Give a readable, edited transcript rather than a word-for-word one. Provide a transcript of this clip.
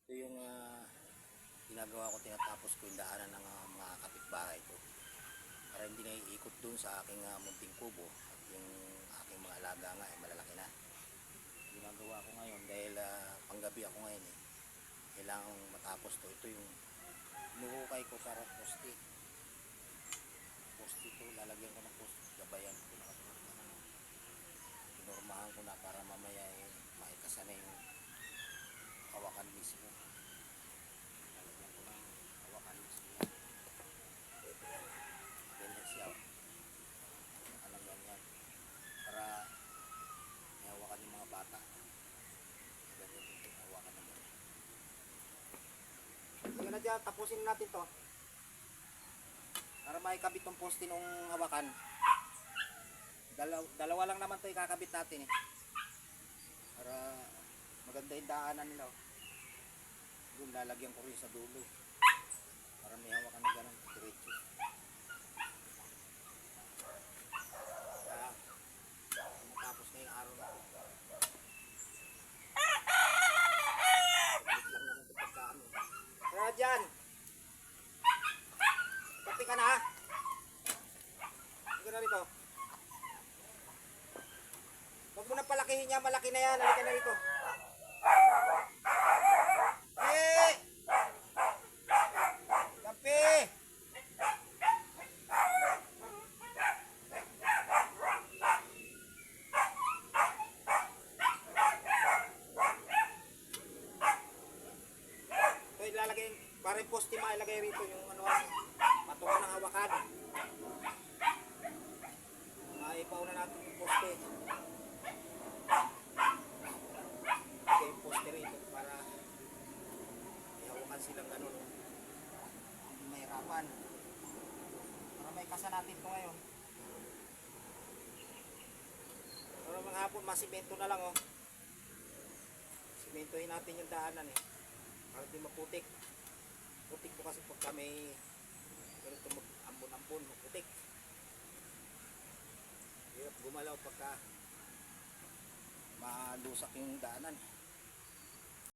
Ito yung ginagawa ko, tinatapos ko yung daanan ng mga kapitbahay ko para hindi na iikot dun sa aking munting kubo at yung aking mga alaga nga ay malalaki na. Ginagawa ko ngayon dahil panggabi ako ngayon kailangan matapos to. Ito yung inuhukay ko para poste to, lalagyan ko ng poste, gabayan ko na, pinormahan ko na para mamaya maikasa na yung hawakan mismo. Lalagyan ko ng hawakan mismo ganyan siya, alam ganyan para may hawakan yung mga bata. Ganyan yung hawakan naman. Sige na dyan, tapusin natin to para maikabit tong poste nung hawakan. Dalawa lang naman to ikakabit natin para maganda yung daanan nila. Yung lalagyan ko rin sa dulo para may hawakan na ganun diretso. Matapos na yung araw na ito. Kaya dyan, kapi ka na ha. Halika na rito. Huwag mo na palakihin niya, malaki na yan. Halika na rito. Ilalagay para yung poste mailagay rito yung patungan ng hawakan. Maipaw na natin yung poste. Okay, yung poste rito para may hawakan silang ganun. May hirapan. Para may kasa natin ito ngayon. Pero mga hapon, masimento na lang simentohin natin yung daanan para di maputik. Putik po kasi pagka may ganito mag-ambon-ambon, maputik. Hirap gumalaw pagka malusak yung daanan.